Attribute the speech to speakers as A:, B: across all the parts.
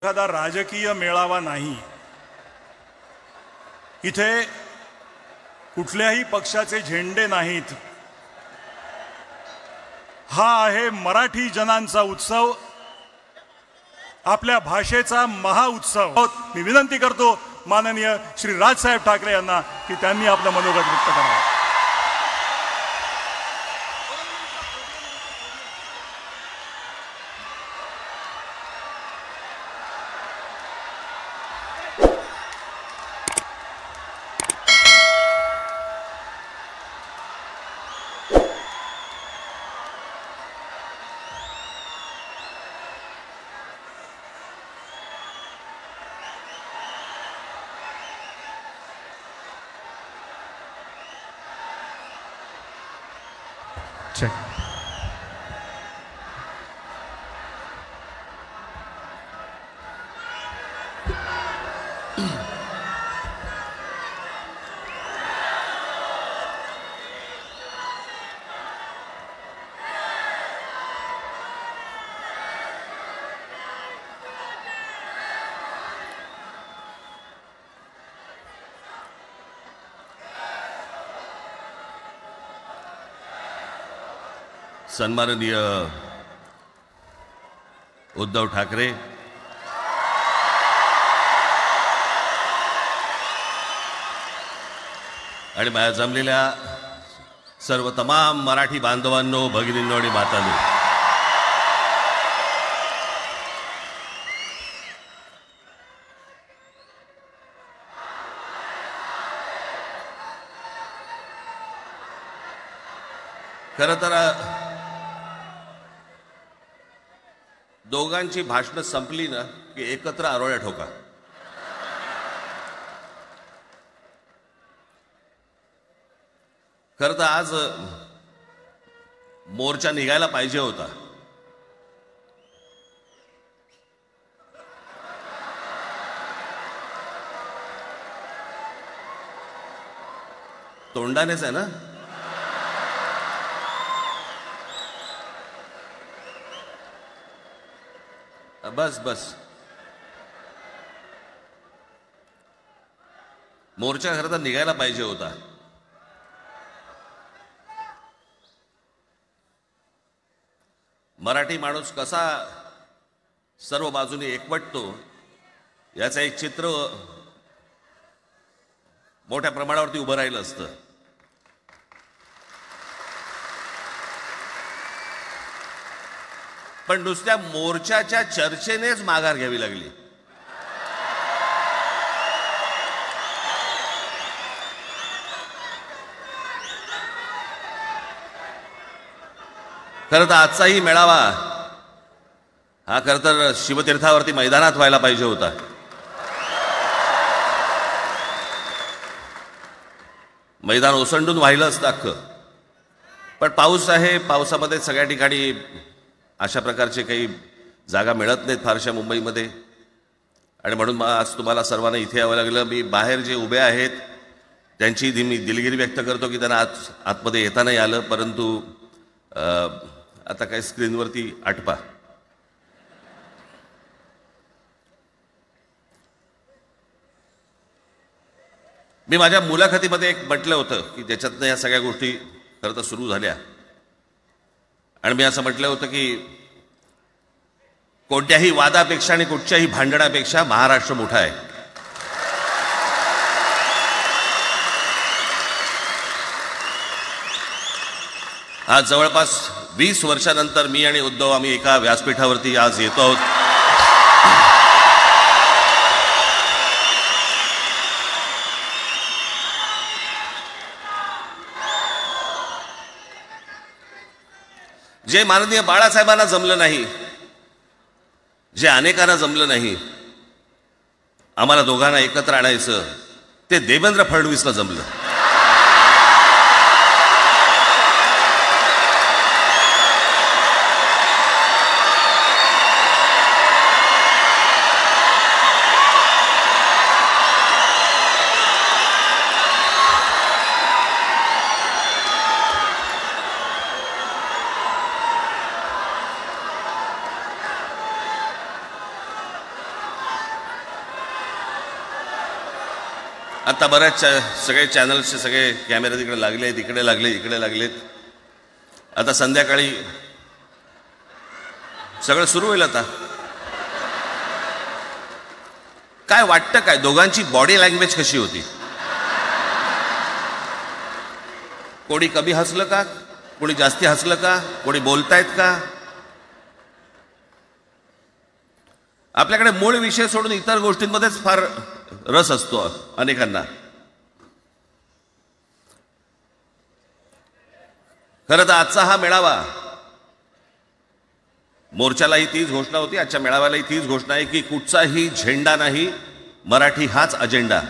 A: एखादा राजकीय मेळावा नाही। इथे कुठल्याही पक्षाचे झेंडे नाहीत। हा आहे मराठी जनांचा उत्सव, आपल्या भाषेचा महाउत्सव। मी विनंती करतो माननीय श्री राजसाहेब ठाकरे यांना की त्यांनी आपलं मनोगत व्यक्त करावं।
B: Check.
C: सन्माननीय उद्धव ठाकरे, आणि माझ्या जमलेल्या सर्व तमाम मराठी बांधवांनो, भगिनींनो आणि मातांनो, खरं तर दोघांची भाषणं संपली ना की एकत्र आरोळ्या ठोका। खरं तर आज मोर्चा निघायला पाहिजे होता, तोंडानेच आहे ना। बस बस मोर्चा खरं तर निघायला पाहिजे होता। मराठी माणूस कसा सर्व बाजूने एकवटतो याचं एक चित्र मोठ्या प्रमाणावरती उभं राहिलं असतं। पण नुसत्या मोर्चाच्या चर्चेनेच माघार घ्यावी लागली। खरं तर आजचाही मेळावा हा खरं तर शिवतीर्थावरती मैदानात व्हायला पाहिजे होता। मैदान ओसंडून वाहिलं असतं अख्खं, पण पाऊस आहे, पावसामध्ये सगळ्या ठिकाणी अशा प्रकारचे काही जागा मिळत नाहीत फारशा मुंबईमध्ये, आणि म्हणून आज तुम्हाला सर्वांना इथे यावं लागलं। मी बाहेर जे उभे आहेत त्यांची मी दिलगिरी व्यक्त करतो की त्यांना आतमध्ये येता नाही आलं, परंतु आता काही स्क्रीनवरती आठवा। मी माझ्या मुलाखतीमध्ये एक म्हटलं होतं की ज्याच्यातनं या सगळ्या गोष्टी खरं तर सुरू झाल्या, आणि मी असं म्हटलं होतं की कोणत्याही वादापेक्षा आणि कुठच्याही भांडणापेक्षा महाराष्ट्र मोठा आहे। आज जवळपास 20 वर्षानंतर मी आणि उद्धव आम्ही एका व्यासपीठावरती आज येतो आहोत। जे माननीय बाळासाहेबांना जमलं नाही, जे अनेकांना जमलं नाही आम्हाला दोघांना एकत्र आणायचं, ते देवेंद्र फडणवीसला जमलं। आता बऱ्याच सगळे चॅनल्सचे सगळे कॅमेरे तिकडे लागले, इकडे लागले, इकडे लागलेत. आता संध्याकाळी सगळं सुरू होईल. आता काय वाटतं, काय दोघांची बॉडी लँग्वेज कशी होती? कोणी कमी हसलं का, कोणी जास्ती हसलं का, कोणी बोलतायत का? आपल्याकडे मूळ विषय सोडून इतर गोष्टींमध्येच फार रस असतो अनेकांना. खरं तर आजचा हा मेळावा, मोर्चालाही तीच घोषणा होती, आजच्या मेळाव्यालाही तीच घोषणा आहे की कुठचाही झेंडा नाही, मराठी हाच अजेंडा.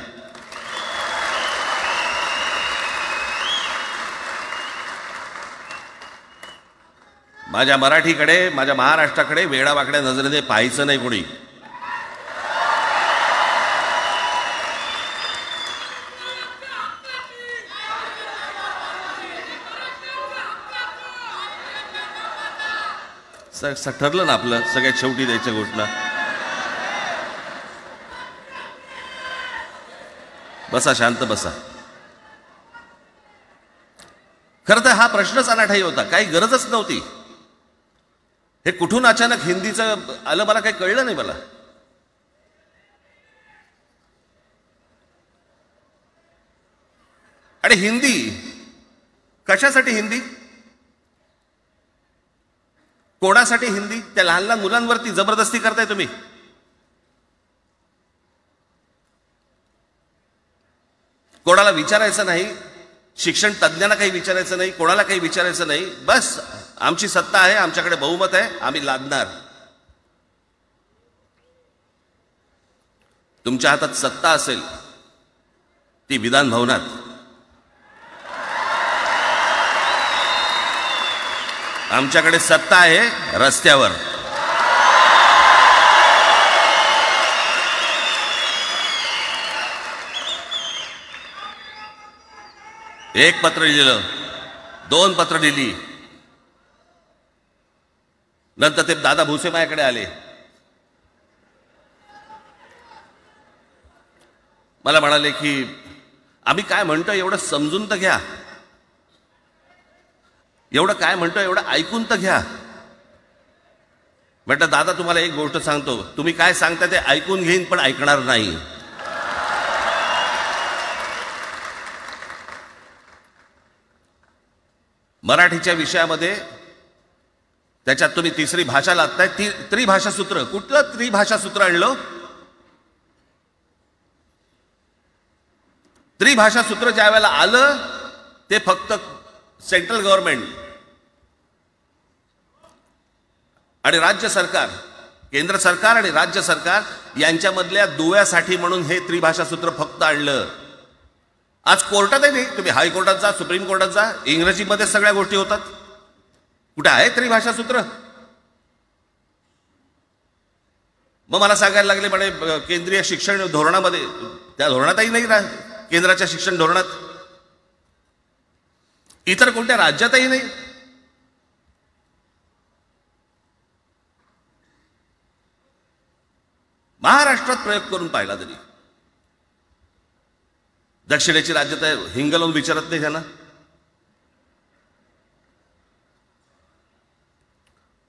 C: माझ्या मराठीकडे, माझ्या महाराष्ट्राकडे वेडावाकड्या नजरेने पाहायचं नाही कोणी. ठरलं ना आपलं, सगळ्यात शेवटी द्यायच्या घोषणा. बसा, शांत बसा. खरं तर हा प्रश्नच अनाठाई होता, काही गरजच नव्हती. हे कुठून अचानक हिंदीचं आलं मला काही कळलं नाही मला. आणि हिंदी कशासाठी? हिंदी कोणासाठी? हिंदी त्या लहान लहान मुलांवरती जबरदस्ती करताय तुम्ही. कोणाला विचारायचं नाही, शिक्षण तज्ज्ञांना काही विचारायचं नाही, कोणाला काही विचारायचं नाही. बस आमची सत्ता आहे, आमच्याकडे बहुमत आहे, आम्ही लादणार. तुमच्या हातात सत्ता असेल ती विधान भवनात, आमच्याकडे सत्ता आहे रस्त्यावर. एक पत्र लिहिलं, 2 पत्र लिहिली, नंतर ते दादा भुसे माझ्याकडे आले. मला म्हणाले की आम्ही काय म्हणतो एवढं समजून तर घ्या, एवढं काय म्हणतो एवढं ऐकून तर घ्या. म्हटलं दादा तुम्हाला एक गोष्ट सांगतो, तुम्ही काय सांगता ते ऐकून घेईन पण ऐकणार नाही. मराठीच्या विषयामध्ये त्याच्यात तुम्ही तिसरी भाषा लादताय, त्रिभाषा सूत्र. कुठलं त्रिभाषा सूत्र आणलं? त्रिभाषा सूत्र ज्या वेळेला आलं ते फक्त सेंट्रल गव्हर्नमेंट आणि राज्य सरकार, केंद्र सरकार आणि राज्य सरकार यांच्यामधल्या दुव्यासाठी म्हणून हे त्रिभाषा सूत्र फक्त आणलं. आज कोर्टातही नाही, तुम्ही हायकोर्टात जा, सुप्रीम कोर्टात जा, इंग्रजीमध्ये सगळ्या गोष्टी होतात. कुठे आहे त्रिभाषा सूत्र? मग मला सांगायला लागले म्हणे केंद्रीय शिक्षण धोरणामध्ये, त्या धोरणातही नाही राह, केंद्राच्या शिक्षण धोरणात, इतर कोणत्या राज्यातही नाही. महाराष्ट्रात प्रयोग करून पाहिला तरी दक्षिणेची राज्य तर हिंग लावून विचारत नाही त्यांना.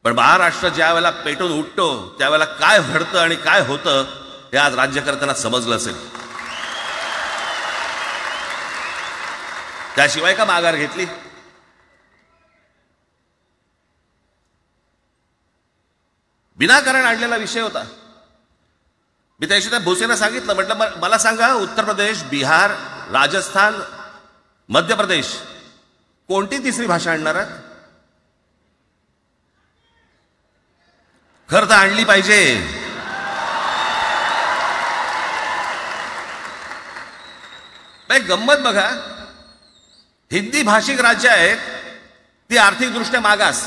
C: पण महाराष्ट्र ज्या वेळेला पेटून उठतो त्यावेळेला काय घडतं आणि काय होतं हे आज राज्यकर्त्यांना समजलं असेल. त्याशिवाय का माघार घेतली? विनाकारण आणलेला विषय होता. मी त्याशी त्या भोसेंना सांगितलं, म्हटलं मला सांगा उत्तर प्रदेश, बिहार, राजस्थान, मध्य प्रदेश कोणती तिसरी भाषा आणणार आहात? खरं तर आणली पाहिजे. गंमत बघा, हिंदी भाषिक राज्य आहेत ती आर्थिकदृष्ट्या मागास,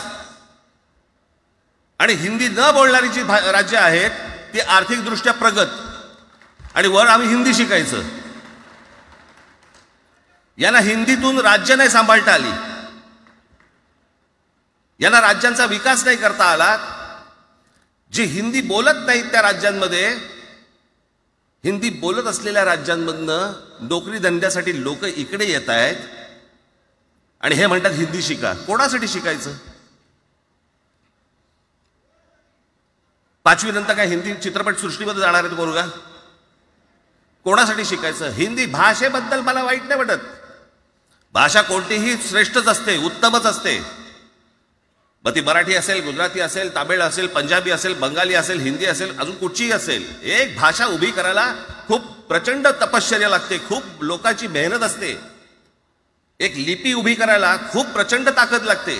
C: आणि हिंदी न बोलणारी जी राज्य आहेत ती आर्थिकदृष्ट्या प्रगत, आणि वर आम्ही हिंदी शिकायचं. यांना हिंदीतून राज्य नाही सांभाळता आली, यांना राज्यांचा विकास नाही करता आला. जी हिंदी बोलत नाहीत त्या राज्यांमध्ये हिंदी बोलत असलेल्या राज्यांमधनं नोकरी धंद्यासाठी लोक इकडे येत आहेत आणि हे म्हणतात हिंदी शिका. कोणासाठी शिकायचं? 5वी नंतर काय हिंदी चित्रपट सृष्टीमध्ये जाणार आहेत पोरगा? कोणासाठी शिकायचं? हिंदी भाषेबद्दल मला वाईट नाही वाटत. भाषा कोणतीही श्रेष्ठच असते, उत्तमच असते. मग ती मराठी असेल, गुजराती असेल, तामिळ असेल, पंजाबी असेल, बंगाली असेल, हिंदी असेल, अजून कुठचीही असेल. एक भाषा उभी करायला खूप प्रचंड तपश्चर्या लागते, खूप लोकांची मेहनत असते. एक लिपी उभी करायला खूप प्रचंड ताकद लागते.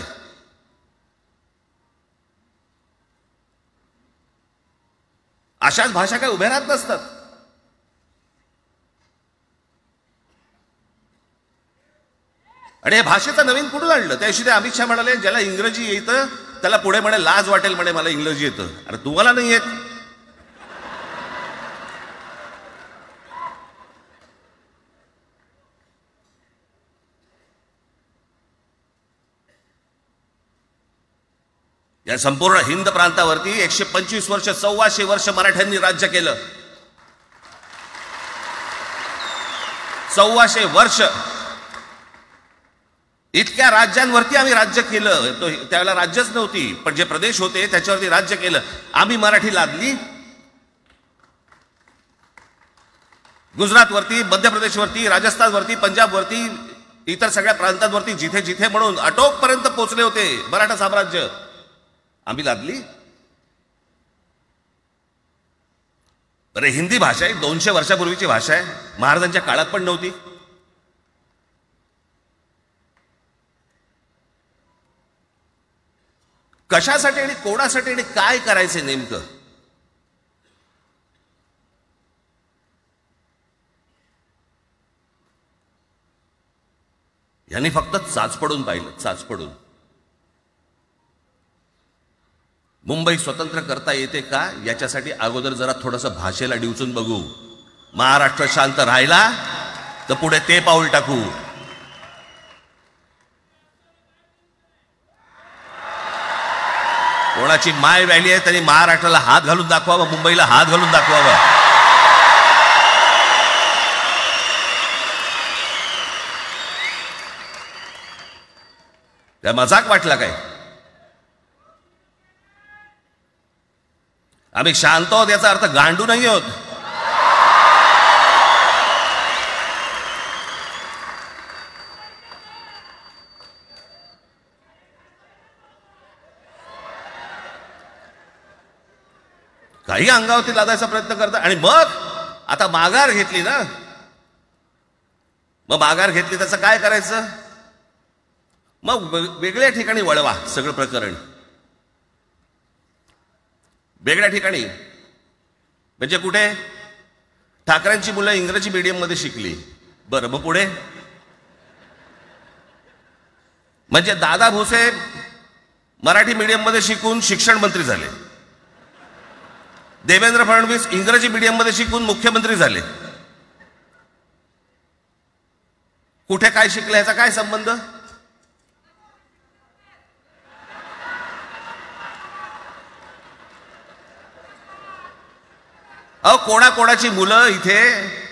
C: अशाच भाषा काय उभ्या राहत नसतात. आणि या भाषेचं नवीन कुठून आणलं? त्या दिवशी ते अमित शहा म्हणाले ज्याला इंग्रजी येतं त्याला पुढे म्हणे लाज वाटेल, म्हणे मला इंग्रजी येतं. अरे तुम्हाला नाही येत? या संपूर्ण हिंद प्रांतावरती 125 वर्ष, 1400 वर्ष मराठ्यांनी राज्य केलं. 1400 वर्ष इतक्या राज्यांवरती आम्ही राज्य केलं. त्यावेळेला राज्यच नव्हती, पण जे प्रदेश होते त्याच्यावरती राज्य केलं. आम्ही मराठी लादली गुजरातवरती, मध्य प्रदेशवरती, राजस्थानवरती, पंजाबवरती, इतर सगळ्या प्रांतांवरती जिथे जिथे म्हणून अटोकपर्यंत पोहोचले होते मराठा साम्राज्य. आम्ही लादली. अरे हिंदी भाषा आहे 200 वर्षापूर्वीची भाषा आहे, महाराजांच्या काळात पण नव्हती. कशासाठी आणि कोणासाठी आणि काय करायचे नेमकं? यांनी फक्त चाचपडून पाहिलं, चाचपडून. मुंबई स्वतंत्र करता येते का याच्यासाठी अगोदर जरा थोडंसं भाषेला डिवचून बघू. महाराष्ट्र शांत राहिला तर पुढे ते पाऊल टाकू. कोणाची माय व्हॅली आहे त्यांनी महाराष्ट्राला हात घालून दाखवावा, मुंबईला हात घालून दाखवावा. त्या मजाक वाटला काय? आम्ही शांत आहोत याचा अर्थ गांडू नाही आहोत. काही अंगावरती लादायचा प्रयत्न करतात आणि मग आता माघार घेतली ना, मग माघार घेतली त्याचं काय करायचं? मग वेगळ्या ठिकाणी वळवा सगळं प्रकरण. वेगळ्या ठिकाणी म्हणजे कुठे? ठाकरेंची मुलं इंग्रजी मीडियम मध्ये शिकली, बरं मग पुढे? म्हणजे दादा भुसे मराठी मीडियम मध्ये शिकून शिक्षण मंत्री झाले, देवेंद्र फडणवीस इंग्रजी मीडियम मध्ये शिकून मुख्यमंत्री झाले. कुठे काय शिकले याचा काय संबंध? अहो कोणाकोणाची मुलं इथे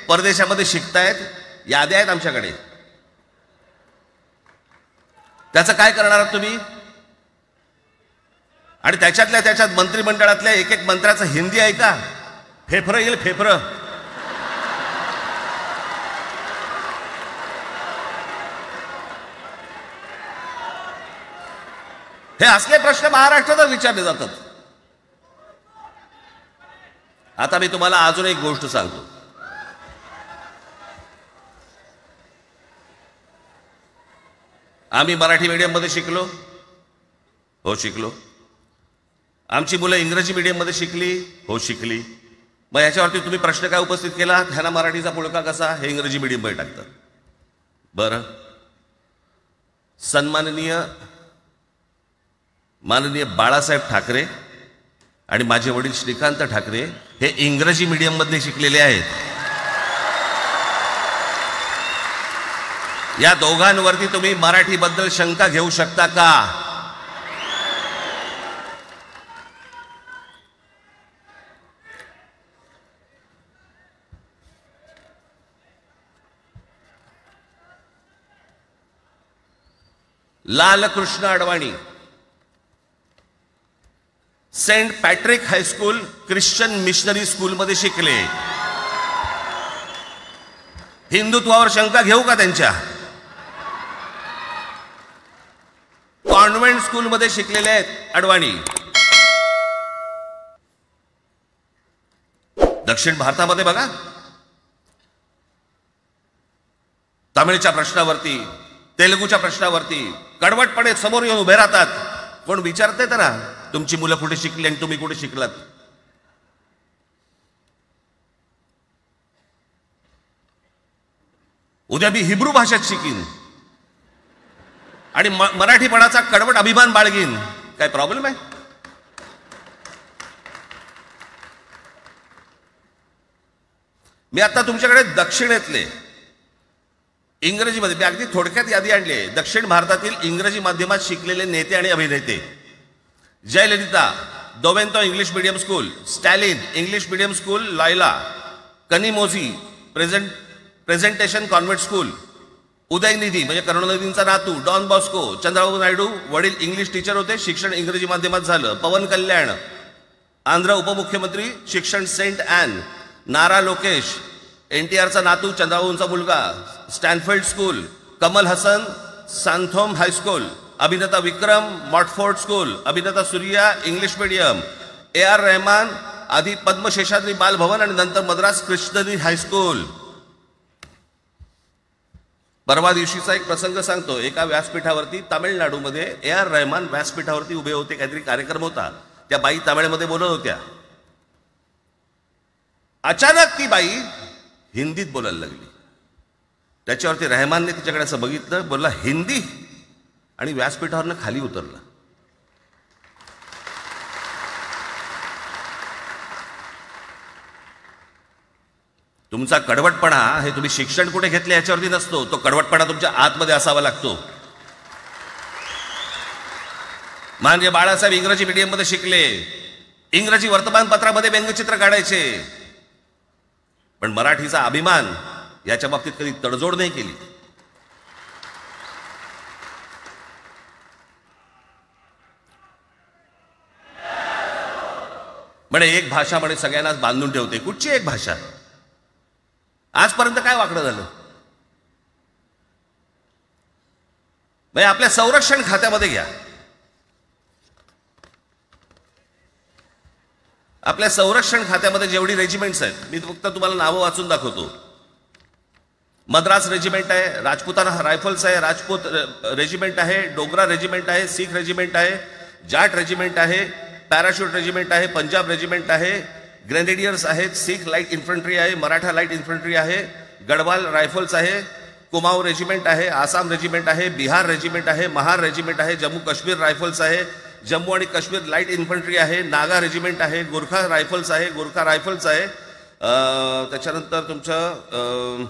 C: परदेशामध्ये शिकतायत, याद्या आहेत आमच्याकडे. त्याचं काय करणार आहात तुम्ही? आणि त्याच्यातल्या त्याच्यात मंत्रिमंडळातल्या एक एक मंत्र्याचं हिंदी आहे का? फेफरं येईल, फेफरं. हे असले प्रश्न महाराष्ट्रातच विचारले जातात. आता मी तुम्हाला अजून एक गोष्ट सांगतो. आम्ही मराठी मीडियम मध्ये शिकलो, हो शिकलो. आमची मुलं इंग्रजी मीडियम मध्ये शिकली, हो शिकली. मग याच्यावरती तुम्ही प्रश्न काय उपस्थित केला? ह्यांना मराठीचा पुळका कसा? हे इंग्रजी मीडियम मध्ये टाकतात. बरं, माननीय बाळासाहेब ठाकरे आणि माझे वडील श्रीकांत ठाकरे हे इंग्रजी मीडियम मध्ये शिकलेले आहेत. या दोघांवरती तुम्ही मराठीबद्दल शंका घेऊ शकता का? Lalkrishna Advani Saint Patrick high school Christian missionary स्कूलमध्ये शिकले. हिंदुत्वावर शंका घेऊ का त्यांच्या? कॉन्व्हेंट स्कूलमध्ये शिकलेले आहेत अडवाणी. दक्षिण भारतामध्ये बघा, तमिळच्या प्रश्नावरती, तेलुगूच्या प्रश्नावरती कडवटपणे समोर येऊन उभे राहतात. कोण विचारते तर ना, तुमची मुलं कुठे शिकली आणि तुम्ही कुठे शिकलात? उद्या मी हिब्रू भाषेत शिकीन आणि मराठीपणाचा कडवट अभिमान बाळगीन. काय प्रॉब्लेम आहे? मी आता तुमच्याकडे दक्षिणेतले इंग्रजीमध्ये, मी अगदी थोडक्यात यादी आणली आहे. दक्षिण भारतातील इंग्रजी माध्यमात शिकलेले नेते आणि अभिनेते: Jayalalithaa Doveton English medium school, Stalin English medium school Loyola, Kanimozhi Presentation Convent School, Udhayanidhi म्हणजे करुणानिधींचा नातू डॉन बॉस्को, चंद्रबाबू नायडू वडील इंग्लिश टीचर होते, शिक्षण इंग्रजी माध्यमात झालं. पवन कल्याण आंध्र उपमुख्यमंत्री, शिक्षण सेंट ॲन. नारा लोकेश NTRचा नातू चंद्रबाबूंचा मुलगा, Stanfield school. Kamal Haasan Santhome high school. अभिनेता विक्रम मॉटफोर्ड स्कूल. अभिनेता Surya English medium. AR Rahman आधी पद्मशेषाद्री बालभवन आणि नंतर मद्रास कृष्णनी हायस्कूल. परवा दिवशीचा एक प्रसंग सांगतो. एका व्यासपीठावरती तामिळनाडूमध्ये AR रहमान व्यासपीठावरती उभे होते, काहीतरी कार्यक्रम होता. त्या बाई तामिळमध्ये बोलत होत्या. अचानक ती बाई हिंदीत बोलायला लागली. त्याच्यावरती रहमानने तिच्याकडे असं बघितलं, बोलला हिंदी, आणि व्यासपीठावरनं खाली उतरला. तुमचा कडवटपणा हे तुम्ही शिक्षण कुठे घेतले याच्यावरती नसतो, तो कडवटपणा तुमच्या आतमध्ये असावा लागतो. माननीय बाळासाहेब इंग्रजी मीडियममध्ये शिकले, इंग्रजी वर्तमानपत्रामध्ये व्यंगचित्र काढायचे, पण मराठीचा अभिमान याच्या बाबतीत कधी तडजोड नाही केली. म्हणे एक भाषा म्हणे सगळ्यांनाच बांधून ठेवते. कुठची एक भाषा? आजपर्यंत काय वाकडं झालं? म्हणजे आपल्या संरक्षण खात्यामध्ये घ्या, आपल्या संरक्षण खात्यामध्ये जेवढी रेजिमेंट्स आहेत, मी फक्त तुम्हाला नावं वाचून दाखवतो. मद्रास रेजिमेंट आहे, राजपुताना रायफल्स आहे, राजपूत रेजिमेंट आहे, डोगरा रेजिमेंट आहे, सीख रेजिमेंट आहे, जाट रेजिमेंट आहे, पॅराशूट रेजिमेंट आहे, पंजाब रेजिमेंट आहे, ग्रेनेडियर्स आहेत, सीख लाईट इन्फंट्री आहे, मराठा लाईट इन्फंट्री आहे, गढवाल रायफल्स आहे, कुमाऊ रेजिमेंट आहे, आसाम रेजिमेंट आहे, बिहार रेजिमेंट आहे, महार रेजिमेंट आहे, जम्मू काश्मीर रायफल्स आहे, जम्मू आणि काश्मीर लाईट इन्फंट्री आहे, नागा रेजिमेंट आहे, गोरखा रायफल्स आहे, गोरखा रायफल्स आहे, त्याच्यानंतर तुमचं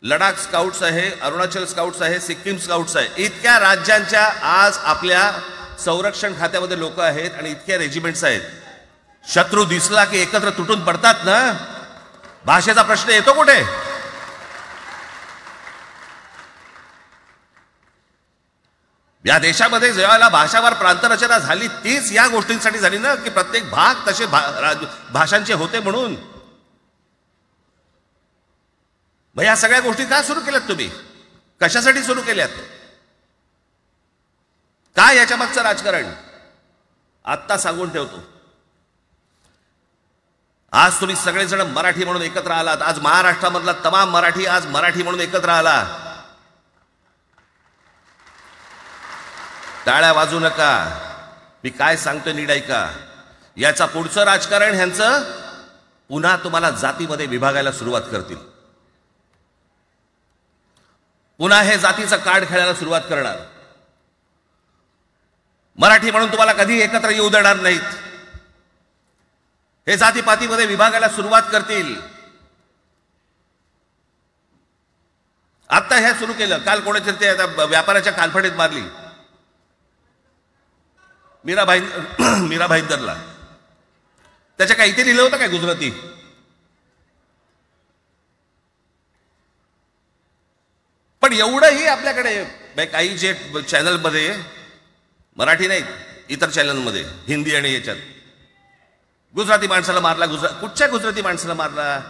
C: लडाख स्काउट्स आहे, अरुणाचल स्काउट्स आहे, सिक्कीम स्काउट्स आहे. इतक्या राज्यांच्या आज आपल्या संरक्षण खात्यामध्ये लोक आहेत आणि इतक्या रेजिमेंट्स आहेत. शत्रू दिसला की एकत्र तुटून पडतात ना. भाषेचा प्रश्न येतो कुठे? या देशामध्ये जेव्हा भाषावार प्रांतरचना झाली तीच या गोष्टींसाठी झाली ना, की प्रत्येक भाग तसे भाषांचे होते म्हणून. मग या सगळ्या गोष्टी का सुरू केल्यात तुम्ही? कशासाठी सुरू केल्यात? काय याच्या मागचं राजकारण? आत्ता सांगून ठेवतो. आज तुम्ही सगळेजण मराठी म्हणून एकत्र आलात. आज महाराष्ट्रामधला तमाम मराठी आज मराठी म्हणून एकत्र आला. टाळ्या वाजू नका. मी काय सांगतोय नीट ऐका. याचा पुढचं राजकारण ह्यांचं पुन्हा तुम्हाला जातीमध्ये विभागायला सुरुवात करतील. पुन्हा हे जातीचं कार्ड खेळायला सुरुवात करणार. मराठी म्हणून तुम्हाला कधी एकत्र येऊ देणार नाहीत. हे जातीपातीमध्ये विभागायला सुरुवात करतील. आता हे सुरू केलं. काल कोणीतरी ते व्यापाऱ्याच्या कालफडीत मारली मीरा भाईंदरला. त्याच्या काय इथे लिहिलं होतं काय गुजराती? पण एवढंही आपल्याकडे काही जे चॅनलमध्ये, मराठी नाहीत, इतर चॅनलमध्ये हिंदी आणि याच्यात गुजराती माणसाला मारला, कुठच्या गुजराती माणसाला मारला?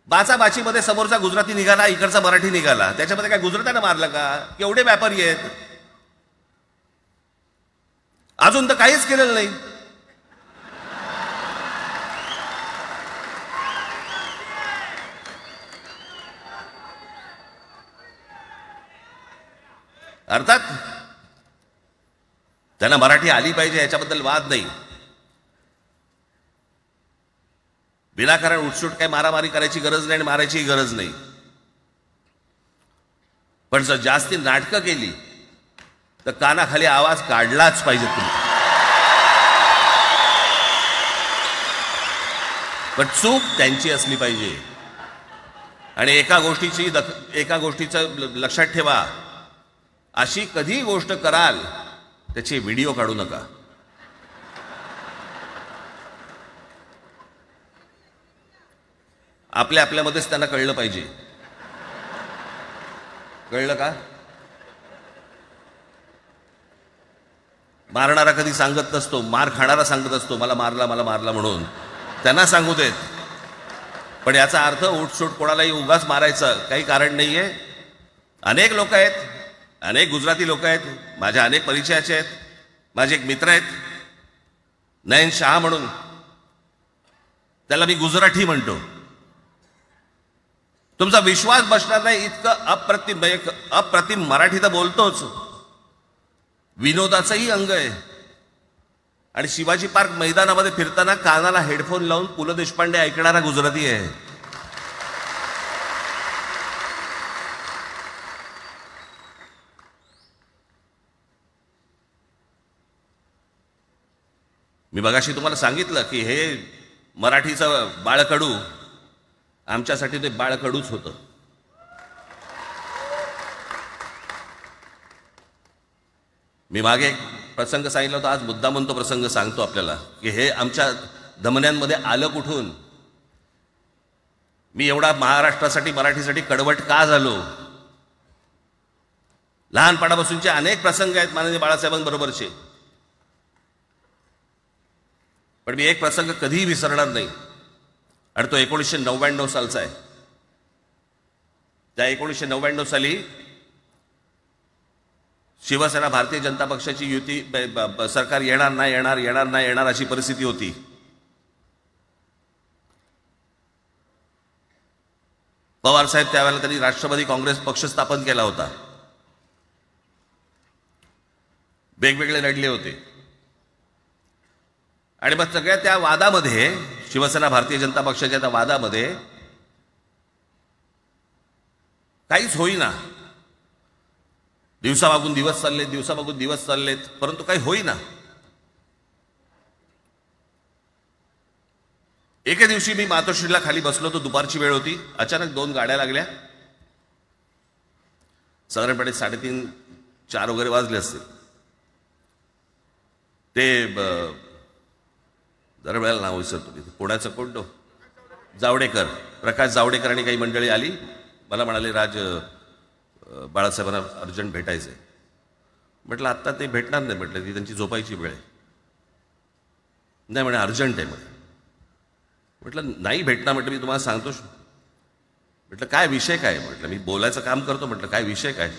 C: बाचाबाचीमध्ये समोरचा गुजराती निघाला, इकडचा मराठी निघाला, त्याच्यामध्ये काय गुजरात्यानं मारलं का? केवढे व्यापारी आहेत, अजून तर काहीच केलेलं नाही. अर्थात त्यांना मराठी आली पाहिजे याच्याबद्दल वाद नाही. विनाकारण उठसूट काय मारामारी करायची गरज नाही आणि मारायचीही गरज नाही. पण जर जास्ती नाटकं केली तर कानाखाली आवाज काढलाच पाहिजे तुम्ही. पण चूक त्यांची असली पाहिजे. आणि एका गोष्टीचं लक्षात ठेवा, अशी कधी गोष्ट कराल त्याचे व्हिडिओ काढू नका. आपल्यामध्येच त्यांना कळलं पाहिजे. कळलं का? मारणारा कधी सांगत नसतो, मार खाणारा सांगत असतो मला मारला म्हणून. त्यांना सांगू देत. पण याचा अर्थ उठसूट कोणालाही उगाच मारायचं काही कारण नाहीये. अनेक लोक आहेत, अनेक गुजराती लोक आहेत, माझ्या अनेक परिचयाचे आहेत. माझे एक मित्र आहेत नयन शाह म्हणून, त्याला मी गुजराठी म्हणतो. तुमचा विश्वास बसणार नाही इतकं अप्रतिम मराठी तर बोलतोच, विनोदाचंही अंग आहे. आणि शिवाजी पार्क मैदानामध्ये फिरताना कानाला हेडफोन लावून पु ल देशपांडे ऐकणारा गुजराती आहे. मी मगाशी तुम्हाला सांगितलं की हे मराठीचं बाळकडू, आमच्यासाठी ते बाळकडूच होतं. मी मागे एक प्रसंग सांगितला होता, आज मुद्दामून तो प्रसंग सांगतो आपल्याला की हे आमच्या धमन्यांमध्ये आलं कुठून. मी एवढा महाराष्ट्रासाठी मराठीसाठी कडवट का झालो. लहानपणापासूनचे अनेक प्रसंग आहेत माननीय बाळासाहेबांबरोबरचे, पण मी एक प्रसंग कधीही विसरणार नाही. आणि तो 1999 सालचा आहे. त्या 1999 साली शिवसेना भारतीय जनता पक्षाची युती सरकार येणार अशी परिस्थिती होती. पवार साहेब त्यावेळेला त्यांनी राष्ट्रवादी काँग्रेस पक्ष स्थापन केला होता. वेगवेगळे लढले होते. आणि मग सगळ्या त्या वादामध्ये, शिवसेना भारतीय जनता पक्षाच्या त्या वादामध्ये काहीच होईना. दिवसामागून दिवस चाललेत, परंतु काही होईना. एके दिवशी मी मातोश्रीला खाली बसलो होतो, दुपारची वेळ होती. अचानक 2 गाड्या लागल्या. साधारणपणे 3:30-4 वगैरे वाजले असतील. ते दरवेळेला नाव विसरतो. पुण्याचं कोणतो जावडेकर, प्रकाश जावडेकर आणि काही मंडळी आली. मला म्हणाले राज बाळासाहेबांना अर्जंट भेटायचं आहे. म्हटलं आत्ता ते भेटणार नाही. म्हटलं ती त्यांची झोपायची वेळ आहे. नाही म्हणे अर्जंट आहे म्हणे. म्हटलं नाही भेटणार. म्हटलं मी तुम्हाला सांगतो. म्हटलं काय विषय काय? म्हटलं मी बोलायचं काम करतो. म्हटलं काय विषय काय?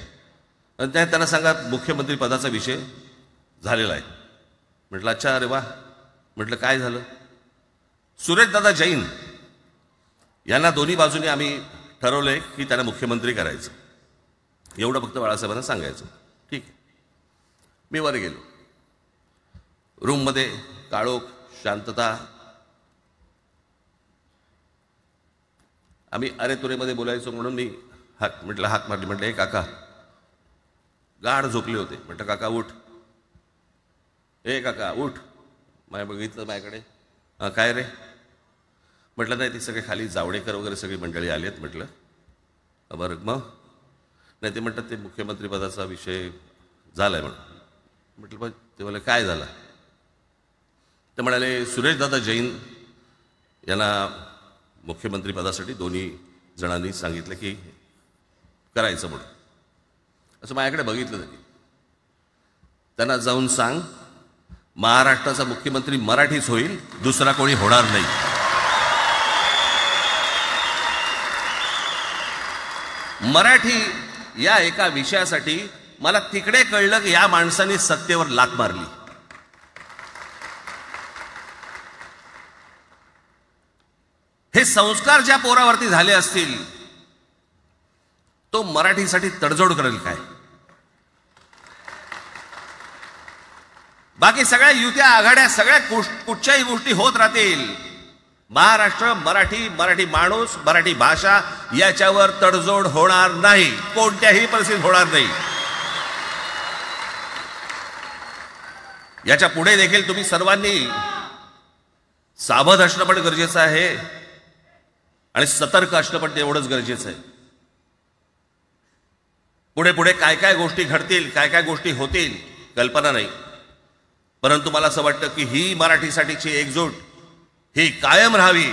C: आणि त्यांना सांगा मुख्यमंत्री पदाचा विषय झालेला आहे. म्हटलं अच्छा, अरे वा. म्हटलं काय झालं? सुरेशदादा जैन यांना दोन्ही बाजूने आम्ही ठरवलंय की त्यांना मुख्यमंत्री करायचं. एवढं फक्त बाळासाहेबांना सांगायचं. ठीक आहे. मी वर गेलो. रूममध्ये काळोख, शांतता. आम्ही अरे तुरेमध्ये बोलायचो म्हणून मी हाक मारली. म्हटलं हे काका गाढ झोपले होते. म्हटलं काका उठ. ए काका उठ. माझ्या बघितलं माझ्याकडे. काय रे? म्हटलं नाही ती सगळे खाली जावडेकर वगैरे सगळी मंडळी आली आहेत. म्हटलं बरं मग? नाही ते म्हणतात ते मुख्यमंत्री पदाचा विषय झाला आहे म्हणून. म्हटलं पण ते म्हणाले काय झालं? ते म्हणाले सुरेशदादा जैन यांना मुख्यमंत्री पदासाठी दोन्ही जणांनी सांगितलं की करायचं म्हणून. असं माझ्याकडे बघितलं त्यांनी. त्यांना जाऊन सांग, महाराष्ट्राचा मुख्यमंत्री मराठीच होईल, दुसरा कोणी होणार नाही. मराठी या एका विषयासाठी मला तिकडे कळलं की या माणसाने सत्तेवर लाथ मारली. हे संस्कार ज्या पोरावरती झाले असतील, तो मराठीसाठी तडजोड करेल काय? बाकी सगळ्या युत्या आघाड्या सगळ्या कुठच्याही गोष्टी होत राहतील, महाराष्ट्र, मराठी, मराठी माणूस, मराठी भाषा याच्यावर तडजोड होणार नाही, कोणत्याही परिस्थितीत होणार नाही. याच्या पुढे देखील तुम्ही सर्वांनी सावध असणं पण गरजेचं आहे आणि सतर्क असणं पण तेवढंच गरजेचं आहे. पुढे पुढे काय काय गोष्टी घडतील, काय काय गोष्टी होतील कल्पना नाही, परंतु मला असं वाटतं की ही मराठीसाठीची एकजूट ही कायम राहावी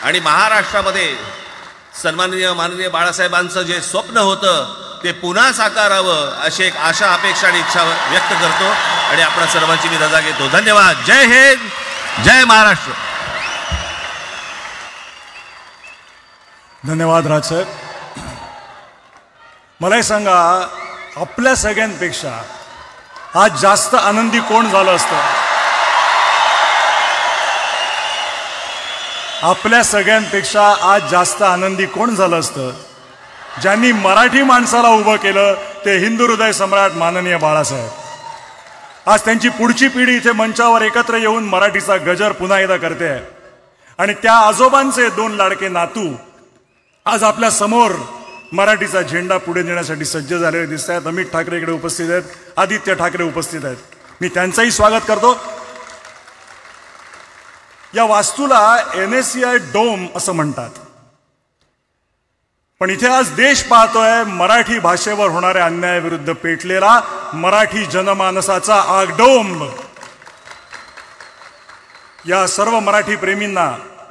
C: आणि महाराष्ट्रामध्ये सन्माननीय माननीय बाळासाहेबांचं जे स्वप्न होतं ते पुन्हा साकारावं अशी एक आशा, अपेक्षा आणि इच्छा व्यक्त करतो आणि आपल्या सर्वांची मी रजा घेतो. धन्यवाद. जय हिंद, जय महाराष्ट्र.
A: धन्यवाद राजसाहेब. मलाही सांगा, आपल्या सगळ्यांपेक्षा आज जास्त आनंदी कोण झालं असतं? आपल्या सगळ्यांपेक्षा आज जास्त आनंदी कोण झालं असतं? ज्यांनी मराठी माणसाला उभं केलं ते हिंदू हृदय सम्राट माननीय बाळासाहेब. आज त्यांची पुढची पिढी इथे मंचावर एकत्र येऊन मराठीचा गजर पुन्हा एकदा करते आहे आणि त्या आजोबांचे 2 लाडके नातू आज आपल्या समोर मराठीचा झेंडा पुढे नेण्यासाठी सज्ज झालेले दिसत आहेत. अमित ठाकरे इकडे उपस्थित आहेत, आदित्य ठाकरे उपस्थित आहेत. मी त्यांचंही स्वागत करतो. या वास्तूला NSCI डोम असं म्हणतात, पण इथे आज देश पाहतोय मराठी भाषेवर होणाऱ्या अन्यायाविरुद्ध पेटलेला मराठी जनमानसाचा आगडोंब. या सर्व मराठी प्रेमींना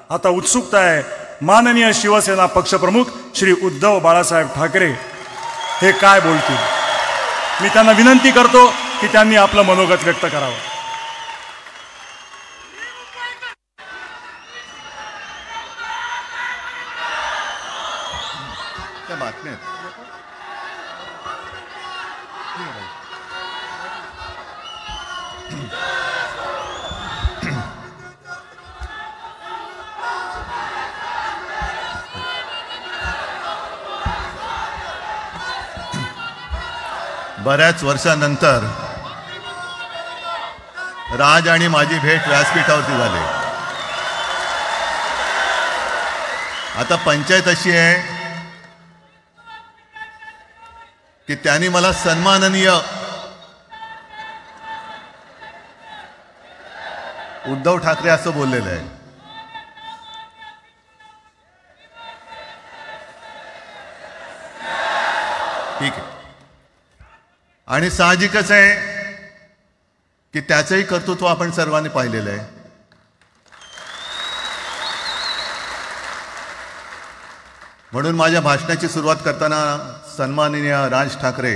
A: आता उत्सुकता आहे माननीय शिवसेना पक्षप्रमुख श्री उद्धव बाळासाहेब ठाकरे हे काय बोलतील. मी त्यांना विनंती करतो की त्यांनी आपलं मनोगत व्यक्त करावं.
B: बऱ्याच वर्षानंतर राज आणि माझी भेट व्यासपीठावरती झाली. आता पंचायत अशी आहे की त्यांनी मला सन्माननीय उद्धव ठाकरे असं बोललेलं आहे. ठीक आहे, आणि साहजिकच आहे की त्याचंही कर्तृत्व आपण सर्वांनी पाहिलेलं आहे. म्हणून माझ्या भाषणाची सुरुवात करताना सन्माननीय राज ठाकरे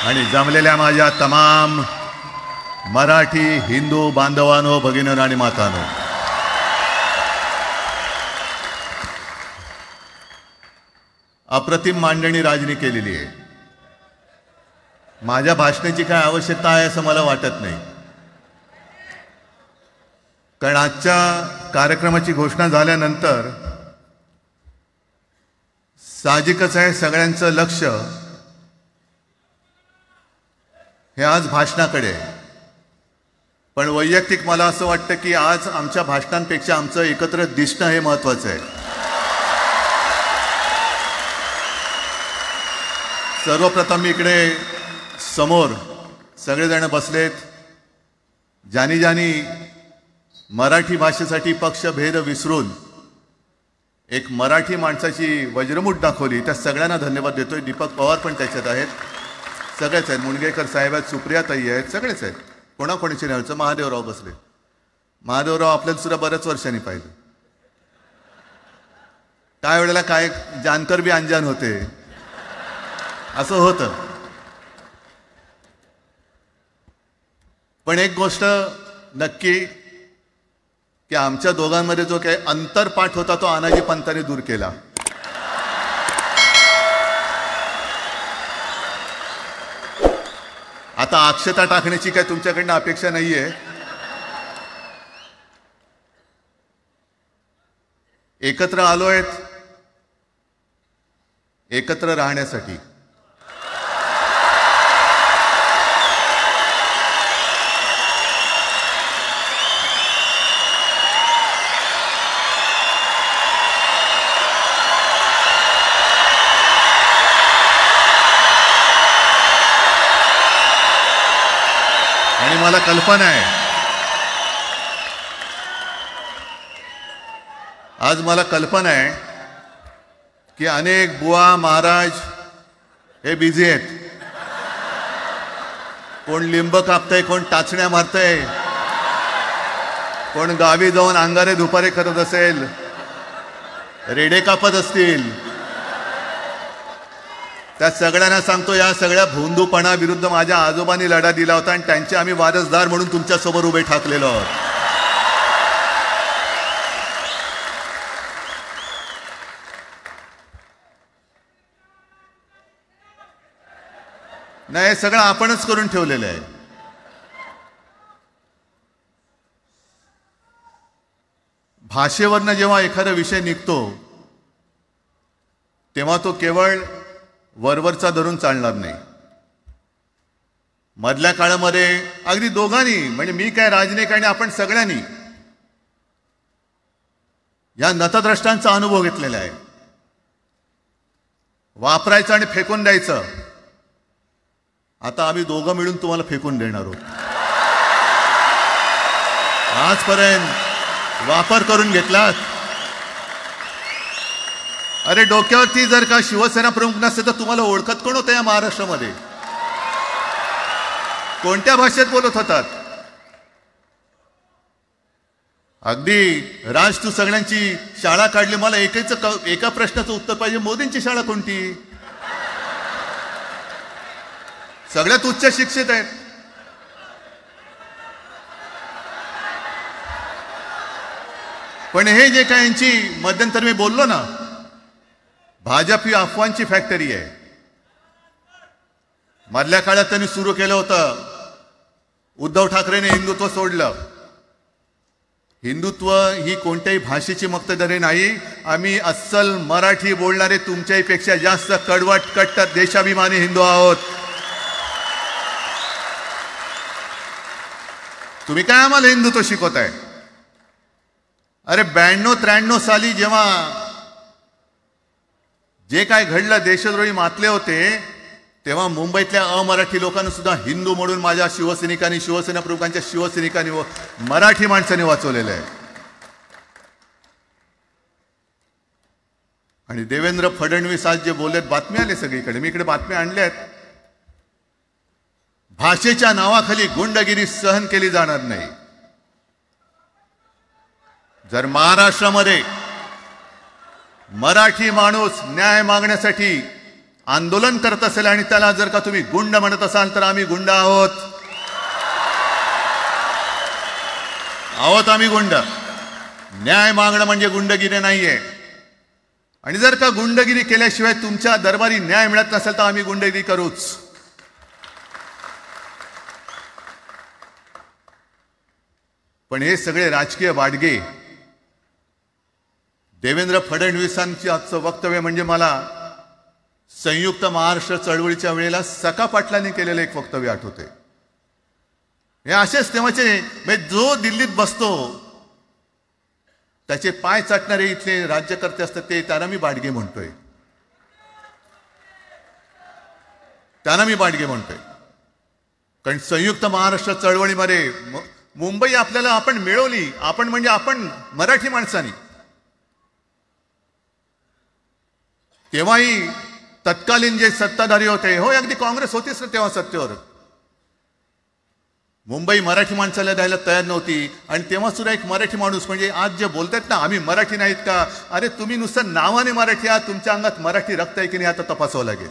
B: आणि जमलेल्या माझ्या तमाम मराठी हिंदू बांधवांनो, भगिनींनो आणि मातांनो, अप्रतिम मांडणी राजनी केलेली आहे. माझ्या भाषणाची काय आवश्यकता आहे असं मला वाटत नाही, कारण आजच्या कार्यक्रमाची घोषणा झाल्यानंतर साहजिकच आहे सगळ्यांचं लक्ष हे आज भाषणाकडे आहे. पण वैयक्तिक मला असं वाटतं की आज आमच्या भाषणांपेक्षा आमचं एकत्र दिसणं हे महत्त्वाचं आहे. सर्वप्रथम इकडे समोर सगळेजण बसलेत, ज्यांनी ज्यांनी मराठी भाषेसाठी पक्षभेद विसरून एक मराठी माणसाची वज्रमूठ दाखवली, त्या सगळ्यांना धन्यवाद देतोय. दीपक पवार पण त्याच्यात आहेत, सगळेच आहेत, मुणगेकर साहेब आहेत, सुप्रियाताई आहेत, सगळेच आहेत. कोणाकोणीचे नाही, महादेवराव बसले. महादेवराव आपल्याला सुद्धा बऱ्याच वर्षांनी पाहिलं. काय वेळेला काय जानकर बी अनजान होते, असं होतं. पण एक गोष्ट नक्की की आमच्या दोघांमध्ये जो काही अंतरपाठ होता तो अनाजी पंतांनी दूर केला. आता अक्षता टाकण्याची काय तुमच्याकडनं अपेक्षा नाहीये. एकत्र आलोय एकत्र राहण्यासाठी. आणि मला कल्पना आहे, आज मला कल्पना आहे की अनेक बुवा महाराज हे बिझी आहेत. कोण लिंब कापतंय, कोण टाचण्या मारतंय, कोण गावी जाऊन अंगारे दुपारे करत असेल, रेडे कापत असतील. त्या सगळ्यांना सांगतो, या सगळ्या भोंदूपणा विरुद्ध माझ्या आजोबांनी लढा दिला होता आणि त्यांचे आम्ही वारसदार म्हणून तुमच्यासमोर उभे ठाकलेलो आहोत. नाही, हे सगळं आपणच करून ठेवलेलं आहे. भाषेवरनं जेव्हा एखादा विषय निघतो तेव्हा तो केवळ वरवरचा धरून चालणार नाही. मधल्या काळामध्ये अगदी दोघांनी, म्हणजे मी काय राजनैतिक आणि आपण सगळ्यांनी या नतद्रष्टांचा अनुभव घेतलेला आहे. वापरायचं आणि फेकून द्यायचं. आता आम्ही दोघं मिळून तुम्हाला फेकून देणार आहोत. आजपर्यंत वापर करून घेतलात. अरे डोक्यावरती जर का शिवसेना प्रमुख नसते तर तुम्हाला ओळखत कोण होतं या महाराष्ट्रामध्ये? कोणत्या भाषेत बोलत होतात? अगदी राज, तू सगळ्यांची शाळा काढली, मला एका प्रश्नाचं उत्तर पाहिजे, मोदींची शाळा कोणती? सगळ्यात उच्च शिक्षित आहेत. पण हे जे काय यांची मध्यंतर मी बोललो ना, भाजप ही अफवांची फॅक्टरी आहे. मधल्या काळात त्यांनी सुरू केलं होतं, उद्धव ठाकरेने हिंदुत्व सोडलं. हिंदुत्व ही कोणत्याही भाषेची मक्तेदारी नाही. आम्ही अस्सल मराठी बोलणारे तुमच्याही पेक्षा जास्त कडवट कट्टर देशाभिमानी हिंदू आहोत. तुम्ही काय आम्हाला हिंदुत्व शिकवताय? अरे 92-93 साली जेव्हा जे काय घडलं, देशद्रोही मातले होते, तेव्हा मुंबईतल्या अमराठी लोकांना सुद्धा हिंदू म्हणून माझ्या शिवसैनिकांनी, शिवसेना प्रमुखांच्या शिवसैनिकांनी व मराठी माणसांनी वाचवलेलं आहे. आणि देवेंद्र फडणवीस आज जे बोललेत, बातम्या आले सगळीकडे, मी इकडे बातम्या आणल्या आहेत. भाषेच्या नावाखाली गुंडगिरी सहन केली जाणार नाही. जर महाराष्ट्रामध्ये मराठी माणूस न्याय मागण्यासाठी आंदोलन करत असेल आणि त्याला जर का तुम्ही गुंड म्हणत असाल तर आम्ही गुंड आहोत. आम्ही गुंड. न्याय मागणं म्हणजे गुंडगिरी नाहीये. आणि जर का गुंडगिरी केल्याशिवाय तुमच्या दरबारी न्याय मिळत नसेल तर आम्ही गुंडगिरी करूच. पण हे सगळे राजकीय वाडगे, देवेंद्र फडणवीसांची आजचं वक्तव्य म्हणजे मला संयुक्त महाराष्ट्र चळवळीच्या वेळेला सखा पाटलांनी केलेलं एक वक्तव्य आठवते. हे असेच तेव्हाचे, म्हणजे जो दिल्लीत बसतो त्याचे पाय चाटणारे इथले राज्यकर्ते असतात, ते त्यांना मी बाडगे म्हणतोय. कारण संयुक्त महाराष्ट्र चळवळीमध्ये मुंबई आपल्याला आपण मिळवली. आपण म्हणजे आपण मराठी माणसांनी. तेव्हाही तत्कालीन जे सत्ताधारी होते, हो अगदी काँग्रेस होतीच ना तेव्हा सत्तेवर, मुंबई मराठी माणसाला द्यायला तयार नव्हती. आणि तेव्हा सुद्धा एक मराठी माणूस, म्हणजे आज जे बोलतात ना आम्ही मराठी नाहीत का, अरे तुम्ही नुसतं नावाने मराठी आहात, तुमच्या अंगात मराठी रक्त आहे की नाही आता तपासावं लागेल.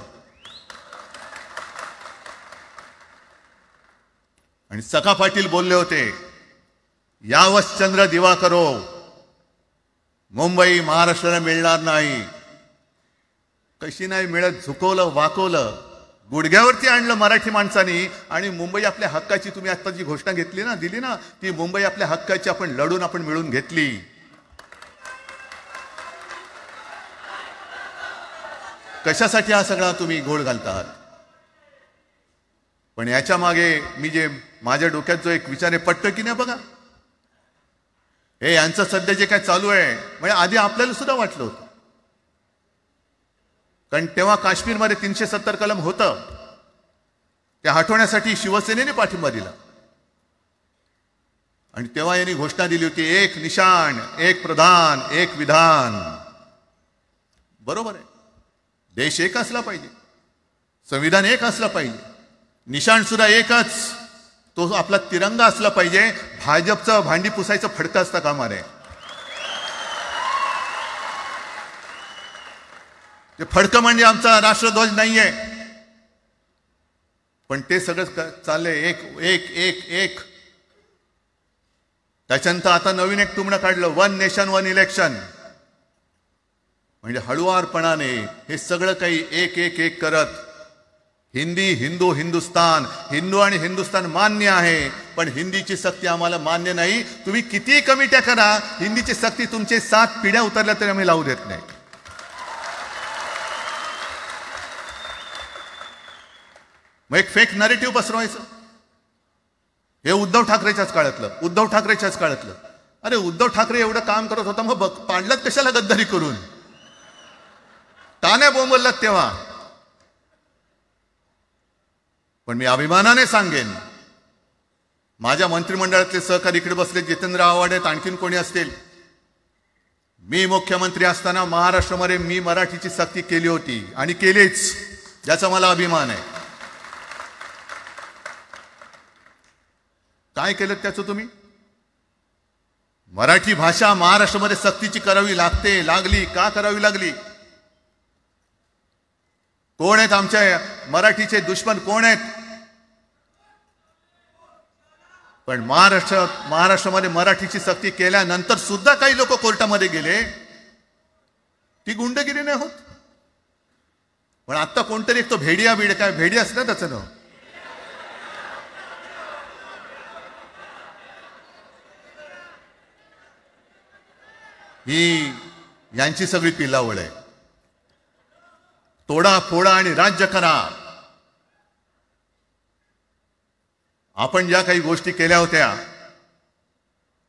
B: आणि सखा पाटील बोलले होते, यावच चंद्र दिवा करो, मुंबई महाराष्ट्राला मिळणार नाही. कशी नाही मिळत, झुकवलं वाकवलं, गुडघ्यावरती आणलं मराठी माणसानी. आणि मुंबई आपल्या हक्काची, तुम्ही आता जी घोषणा घेतली ना, दिली ना, ती मुंबई आपल्या हक्काची आपण लढून आपण मिळून घेतली. कशासाठी हा सगळा तुम्ही घोळ घालता? पण याच्या मागे मी जे माझ्या डोक्यात जो एक विचार आहे, पटतं की नाही बघा. हे यांचं सध्या जे काय चालू आहे, म्हणजे आधी आपल्याला सुद्धा वाटलं होतं, कारण तेव्हा काश्मीरमध्ये 370 कलम होतं, ते हटवण्यासाठी शिवसेनेने पाठिंबा दिला. आणि तेव्हा यांनी घोषणा दिली होती, एक निशाण, एक प्रधान, एक विधान. बरोबर आहे, देश एक असला पाहिजे, संविधान एक असलं पाहिजे, निशाण सुद्धा एकच, तो आपला तिरंगा असला पाहिजे. भाजपचं भांडी पुसायचं फडकं असतं कामा नये. ते फडकं म्हणजे आमचा राष्ट्रध्वज नाहीये, पण ते सगळं चाललंय एक एक एक एक. त्याच्यानंतर आता नवीन एक टुमणं काढलं, 1 नेशन 1 इलेक्शन. म्हणजे हळुवारपणाने हे सगळं काही एक एक एक करत, हिंदी, हिंदू, हिंदुस्तान, हिंदू आणि हिंदुस्तान मान्य आहे, पण हिंदीची सक्ती आम्हाला मान्य नाही. तुम्ही किती कमिट्या करा, हिंदीची सक्ती तुमचे 7 पिढ्या उतरल्या तरी आम्ही लावू देत नाही. मग एक फेक नरेटिव्ह पसरवायचं. हे उद्धव ठाकरेच्याच काळातलं. अरे उद्धव ठाकरे एवढं काम करत होता, मग पाडलात कशाला गद्दारी करून? टाण्या बोंबललात तेव्हा. पण मी अभिमानाने सांगेन, माझ्या मंत्रिमंडळातले सहकारी इकडे बसले, जितेंद्र आव्हाड आहेत, आणखीन कोणी असतील, मी मुख्यमंत्री असताना महाराष्ट्रामध्ये मी मराठीची सक्ती केली होती आणि केलीच, ज्याचा मला अभिमान आहे. काय केलं त्याचं तुम्ही? मराठी भाषा महाराष्ट्रामध्ये सक्तीची करावी लागली. का करावी लागली? कोण आहेत आमच्या मराठीचे दुश्मन, कोण आहेत? पण महाराष्ट्रामध्ये मराठीची सक्ती केल्यानंतर सुद्धा काही लोक कोर्टामध्ये गेले. ती गुंडगिरी नाही होत. पण आता कोणतरी एक तो भेडी असतं त्याचं नाव, ही यांची सगळी पिलावळ आहे. तोडा फोडा आणि राज्य करा. आपण ज्या काही गोष्टी केल्या होत्या,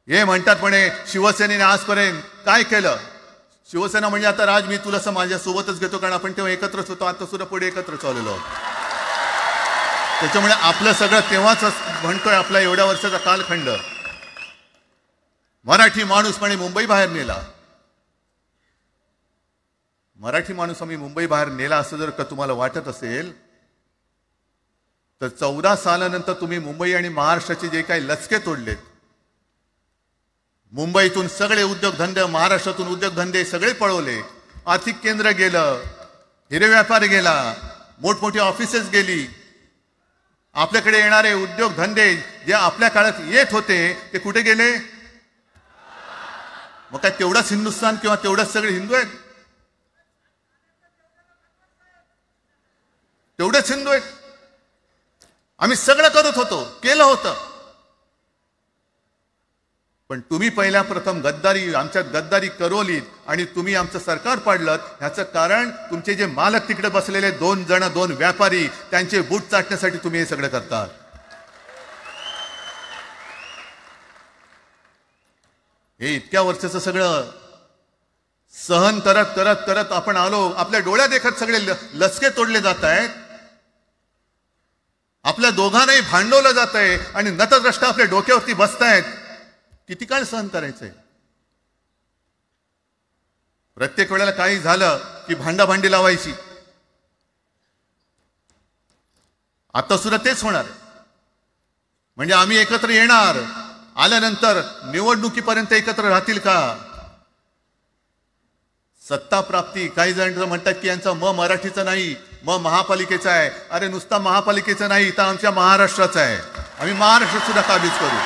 B: हे म्हणतात म्हणे शिवसेनेने आजपर्यंत काय केलं. शिवसेना म्हणजे आता राज, मी तुला असं माझ्या सोबतच घेतो, कारण आपण तेव्हा एकत्रच होतो, आता सुद्धा पुढे एकत्र चाललेलो आहोत. त्याच्यामुळे आपलं सगळं तेव्हाच म्हणतोय, आपला एवढ्या वर्षाचा कालखंड. मराठी माणूस म्हणे मुंबई बाहेर नेला. मराठी माणूस आम्ही मुंबई बाहेर नेला असं जर का तुम्हाला वाटत असेल, तर 14 सालानंतर तुम्ही मुंबई आणि महाराष्ट्राचे जे काही लचके तोडलेत, मुंबईतून सगळे उद्योगधंदे, महाराष्ट्रातून उद्योगधंदे सगळे पळवले, आर्थिक केंद्र गेलं, हिरे व्यापार गेला, मोठमोठी ऑफिसेस गेली. आपल्याकडे येणारे उद्योगधंदे जे आपल्या काळात येत होते ते कुठे गेले? मग काय तेवढाच हिंदुस्थान किंवा तेवढाच सगळे हिंदू आहेत? तेवढेच हिंदू आहेत. आम्ही सगळं करत होतो, केलं होतं. पण तुम्ही पहिल्या प्रथम आमच्यात गद्दारी करवलीत आणि तुम्ही आमचं सरकार पाडलं. ह्याचं कारण तुमचे जे मालक तिकडे बसलेले 2 व्यापारी, त्यांचे बूट चाटण्यासाठी तुम्ही हे सगळं करता. हे इतक्या वर्षाचं सगळं सहन करत करत करत आपण आलो. आपल्या डोळ्या देखत सगळे लचके तोडले जात आहेत. आपल्या दोघांनाही भांडवलं जात आहे आणि नतद्रष्टा आपल्या डोक्यावरती बसतायत. किती काळ सहन करायचंय? प्रत्येक वेळेला काही झालं की भांडाभांडी लावायची. आता सुद्धा तेच होणार. म्हणजे आम्ही एकत्र येणार, आल्यानंतर निवडणुकीपर्यंत एकत्र राहतील का? सत्ता प्राप्ती, काही जण म्हणतात की यांचा मराठीचा नाही, महापालिकेचा आहे. अरे नुसता महापालिकेचा नाही, तर आमच्या महाराष्ट्राचा आहे. आम्ही महाराष्ट्र सुद्धा काबीज करू.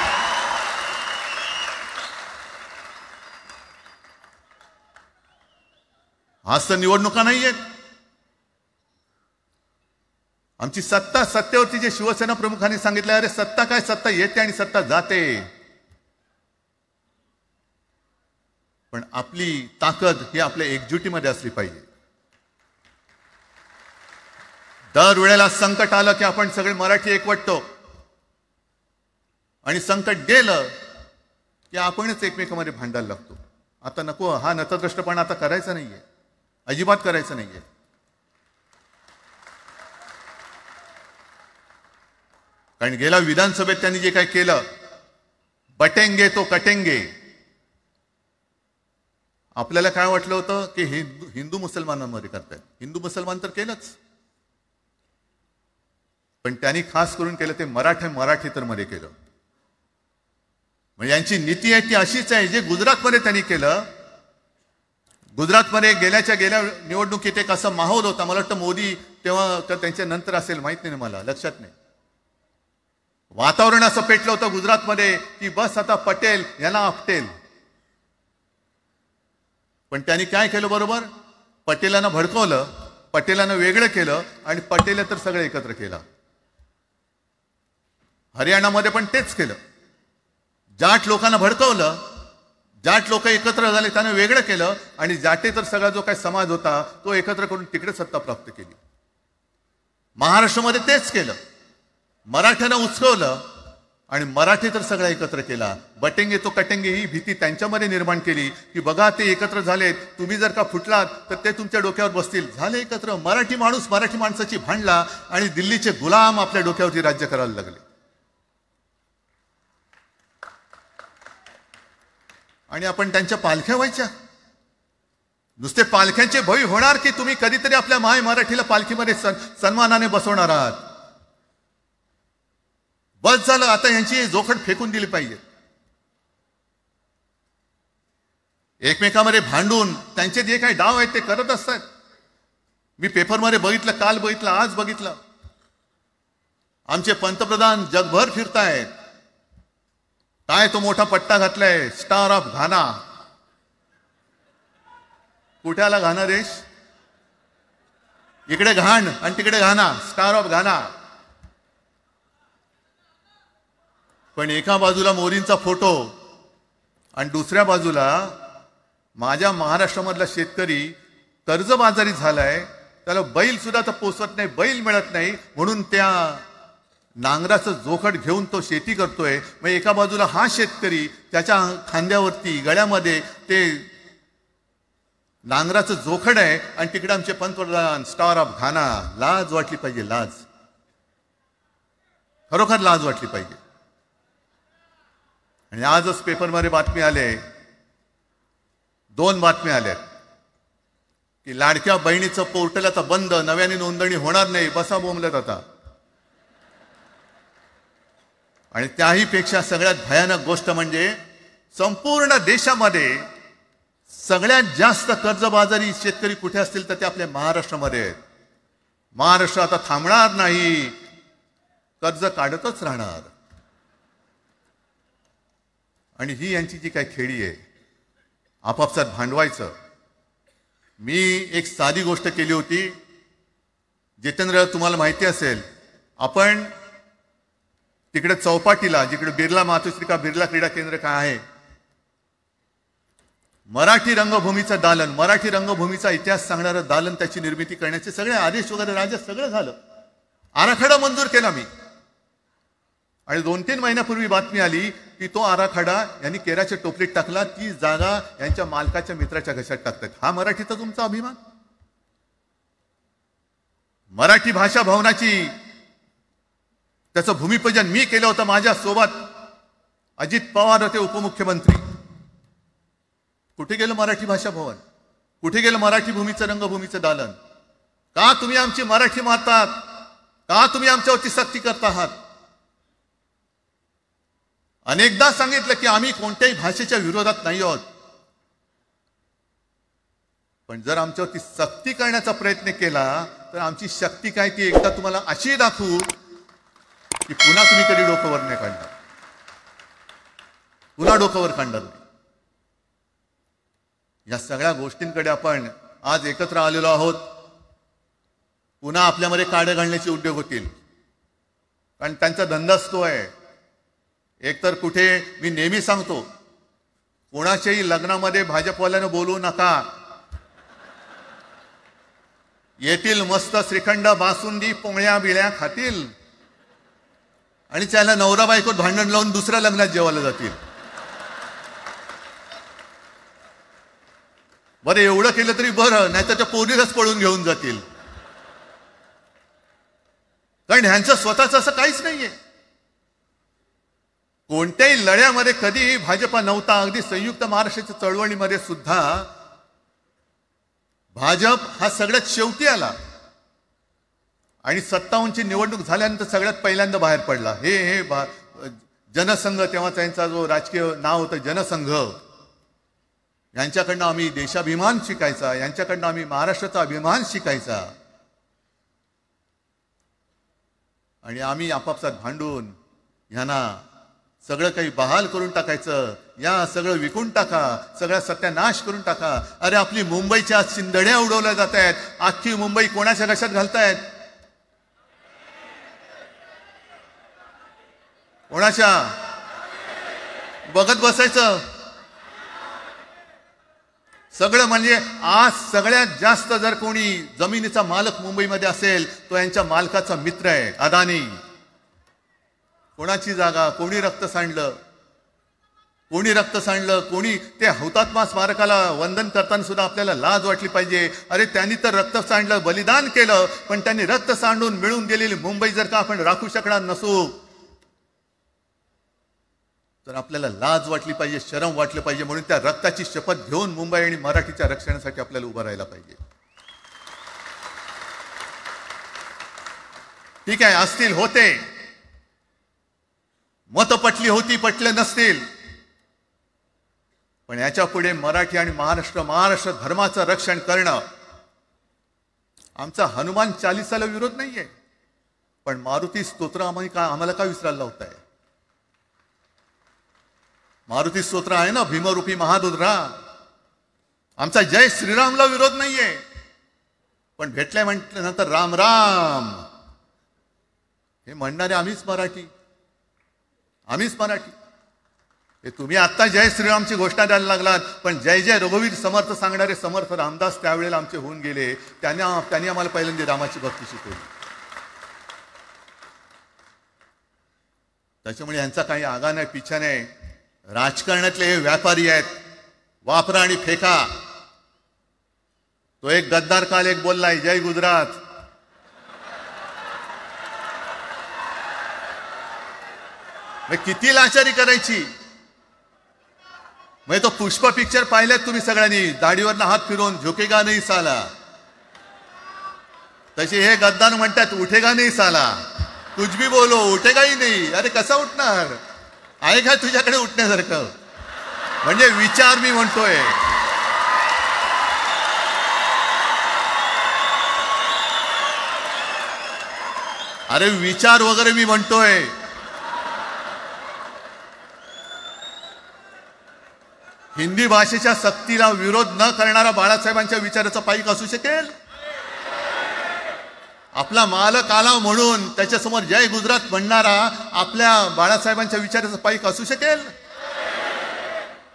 B: आज तर निवडणुका नाहीयेत. आमची सत्ता, सत्तेवरती जे शिवसेना प्रमुखांनी सांगितलं, अरे सत्ता काय, सत्ता येते आणि सत्ता जाते, पण आपली ताकद ही आपल्या एकजुटीमध्ये असली पाहिजे. दर वेळेला संकट आलं की आपण सगळे मराठी एकवटतो आणि संकट गेलं की आपणच एकमेकांमध्ये भांडायला लागतो. आता नको, हा नतद्रष्टपणा आता करायचा नाहीये, अजिबात करायचं नाहीये. कारण गेल्या विधानसभेत त्यांनी जे काय केलं, बटेंगे तो कटेंगे, आपल्याला काय वाटलं होतं की हिंदू मुसलमानांमध्ये करतायत. हिंदू मुसलमान तर केलंच, पण त्यांनी खास करून केलं ते मराठेतर मध्ये केलं. म्हणजे यांची नीती आहे ती अशीच आहे जे गुजरातमध्ये त्यांनी केलं. गुजरातमध्ये गेल्या निवडणुकीत एक असा माहोल होता, मला वाटतं मोदी तेव्हा तर त्यांच्या नंतर असेल, माहित नाही मला, लक्षात नाही. वातावरण असं पेटलं होतं गुजरातमध्ये की बस आता पटेल यांना आपटेल. पण त्यांनी काय केलं बरोबर, पटेलांना भडकवलं, पटेलांना वेगळं केलं आणि पटेल तर सगळं एकत्र केलं. हरियाणामध्ये पण तेच केलं. जाट लोकांना भडकवलं, जाट लोक एकत्र झाले त्यांना वेगळं केलं आणि जाटे तर सगळा जो काही समाज होता तो एकत्र करून तिकडे सत्ता प्राप्त केली. महाराष्ट्रामध्ये तेच केलं, मराठ्यांना उचकवलं आणि मराठी तर सगळा एकत्र केला. बटेंगे तो कटेंगे ही भीती त्यांच्यामध्ये निर्माण केली की बघा ते एकत्र झालेत, तुम्ही जर का फुटलात तर ते तुमच्या डोक्यावर बसतील. झाले एकत्र, मराठी माणूस मराठी माणसाची भांडला आणि दिल्लीचे गुलाम आपल्या डोक्यावरती राज्य करायला लागले. आणि आपण त्यांच्या पालख्या व्हायच्या. नुसते पालख्यांचे भय होणार की तुम्ही कधीतरी आपल्या माय मराठीला पालखीमध्ये सन्मानाने बसवणार आहात. बस झालं, आता यांची जोखड फेकून दिली पाहिजे. एकमेकांमध्ये भांडून त्यांचे जे काही डाव आहेत ते करत असतात. मी पेपरमध्ये बघितलं, काल बघितलं, आज बघितलं. आमचे पंतप्रधान जगभर फिरतायत. काय तो मोठा पट्टा घातलाय, स्टार ऑफ घाना. कुठे आला घाना देश? इकडे घाण आणि तिकडे घाना, स्टार ऑफ घाना. पण एका बाजूला मोदींचा फोटो आणि दुसऱ्या बाजूला माझ्या महाराष्ट्रामधला शेतकरी कर्जबाजारी झालाय, त्याला बैल सुद्धा तर पोचत नाही, बैल मिळत नाही, म्हणून त्या नांगराचं जोखड घेऊन तो शेती करतोय. मग एका बाजूला हा शेतकरी, त्याच्या खांद्यावरती गळ्यामध्ये ते नांगराचं जोखड आहे आणि तिकडे आमचे पंतप्रधान स्टार ऑफ घाना. लाज वाटली पाहिजे, लाज, खरोखर लाज वाटली पाहिजे. आणि आजच पेपरमध्ये बातमी आले, 2 बातम्या आल्या की लाडक्या बहिणीचं पोर्टल आता बंद, नव्याने नोंदणी होणार नाही. बसा बोंबलत आता. आणि त्याही पेक्षा सगळ्यात भयानक गोष्ट म्हणजे संपूर्ण देशामध्ये सगळ्यात जास्त कर्जबाजारी शेतकरी कुठे असतील तर ते आपल्या महाराष्ट्रामध्ये आहेत. महाराष्ट्र आता थांबणार नाही, कर्ज काढतच राहणार. आणि ही यांची जी काही खेळी आहे, आपापसात भांडवायचं. मी एक साधी गोष्ट केली होती, जितेंद्र तुम्हाला माहिती असेल, आपण तिकडे चौपाटीला, जिकडे बिर्ला मातोश्री का बिर्ला क्रीडा केंद्र काय आहे, मराठी रंगभूमीचं दालन, मराठी रंगभूमीचा इतिहास सांगणारं दालन, त्याची निर्मिती करण्याचे सगळे आदेश वगैरे राज्य सगळं झालं. आराखडा मंजूर केला मी. आणि 2-3 महिन्यापूर्वी बातमी आली की तो आराखडा यांनी केराच्या टोपलीत टाकला, ती जागा यांच्या मालकाच्या मित्राच्या घशात टाकतात. हा मराठीचा तुमचा अभिमान? मराठी भाषा भवनाची त्याचं भूमिपूजन मी केलं होतं. माझ्या सोबत अजित पवार होते उपमुख्यमंत्री. कुठे गेलं मराठी भाषा भवन? कुठे गेलं मराठी भूमीचं रंगभूमीचं दालन? का तुम्ही आमची मराठी मारतात? का तुम्ही आमच्यावरती सक्ती करता आहात? अनेकदा सांगितलं की आम्ही कोणत्याही भाषेच्या विरोधात नाही आहोत, पण जर आमच्यावरती सक्ती करण्याचा प्रयत्न केला तर आमची शक्ती काय ती एकदा तुम्हाला अशी दाखवू की पुन्हा तुम्ही कधी डोकंवर नाही काढणार, पुन्हा डोकंवर काढणार नाही. या सगळ्या गोष्टींकडे आपण आज एकत्र आलेलो आहोत. पुन्हा आपल्यामध्ये काड्या घालण्याचे उद्योग होतील, कारण त्यांचा धंदाच तो आहे. एकतर कुठे मी नेहमी सांगतो, कोणाच्याही लग्नामध्ये भाजपवाल्यानं बोलू नका. येतील मस्त श्रीखंड बासुंदी पोळ्या बिळ्या खातील आणि त्याला नवरा बायकोत भांडण लावून दुसऱ्या लग्नात जेवायला जातील. बरं एवढं केलं तरी बरं, नाही तर त्या पोरीलाच पळून घेऊन जातील, कारण ह्यांचं स्वतःच असं काहीच नाहीये. कोणत्याही लढ्यामध्ये कधी भाजपा नव्हता. अगदी संयुक्त महाराष्ट्राच्या चळवळीमध्ये सुद्धा भाजप हा सगळ्यात शेवटी आला आणि 57ची निवडणूक झाल्यानंतर सगळ्यात पहिल्यांदा बाहेर पडला. हे जनसंघ, तेव्हा त्यांचा जो राजकीय नाव होतं जनसंघ, यांच्याकडनं आम्ही देशाभिमान शिकायचा, यांच्याकडनं आम्ही महाराष्ट्राचा अभिमान शिकायचा. आणि आम्ही आपापसात भांडून ह्यांना सगळं काही बहाल करून टाकायचं, या सगळं विकून टाका, सगळा सत्यानाश करून टाका. अरे आपली मुंबईच्या शिंदड्या उडवल्या जात आहेत. अख्खी मुंबई कोणाच्या कशात घालतायत? कोणाच्या? बघत बसायचं सगळं. म्हणजे आज सगळ्यात जास्त जर कोणी जमिनीचा मालक मुंबईमध्ये असेल तो यांच्या मालकाचा मित्र आहे, अदानी. कोणाची जागा, कोणी रक्त सांडलं, कोणी रक्त सांडलं, कोणी ते हुतात्मा स्मारकाला वंदन करताना सुद्धा आपल्याला लाज वाटली पाहिजे. अरे त्यांनी तर रक्त सांडलं, बलिदान केलं, पण त्यांनी रक्त सांडून मिळून गेलेली मुंबई जर का आपण राखू शकणार नसू तर आपल्याला लाज वाटली पाहिजे, शरम वाटलं पाहिजे. म्हणून त्या रक्ताची शपथ घेऊन मुंबई आणि मराठीच्या रक्षणासाठी आपल्याला उभं राहायला पाहिजे. ठीक आहे, असतील, होते मत, पटली होती, पटले नसतील, पण याच्या पुढे मराठी आणि महाराष्ट्र धर्माचं रक्षण करणं. आमचा हनुमान चालीसाला विरोध नाहीये, पण मारुती स्तोत्र आम्हाला का विसरायला लावताय? मारुती स्तोत्र आहे ना, भीमरूपी महारुद्रा. आमचा जय श्रीरामला विरोध नाहीये, पण भेटल्या म्हटल्यानंतर राम राम हे म्हणणारे आम्हीच मराठी. हे तुम्ही आता जय श्रीरामची घोषणा द्यायला लागलात, पण जय जय रघुवीर समर्थ सांगणारे समर्थ रामदास त्यावेळेला आमचे होऊन गेले. त्यांनी आम्हाला पहिल्यांदा रामाची भक्ती शिकवली. त्याच्यामुळे यांचा काही आगा नाही, पिछा नाही. राजकारणातले हे व्यापारी आहेत, वापरा आणि फेका. तो एक गद्दार काल एक बोललाय, जय गुजरात. किती लाचारी करायची? म्हणजे तो पुष्पा पिक्चर पाहिल्यात तुम्ही सगळ्यांनी, दाढीवरनं हात फिरवून झुकेगा नाही साला. तसे हे गद्दार म्हणतात उठेगा नाही साला, कुछ भी बोलो उठेगाही नाही. अरे कसा उठणार? आहे का तुझ्याकडे उठण्यासारखं? म्हणजे विचार मी म्हणतोय. अरे विचार वगैरे मी म्हणतोय. हिंदी भाषेच्या सक्तीला विरोध न करणारा बाळासाहेबांच्या विचाराचा पाईक असू शकेल? आपला मालक आला म्हणून त्याच्यासमोर जय गुजरात म्हणणारा आपल्या बाळासाहेबांच्या विचाराचा पाईक असू शकेल?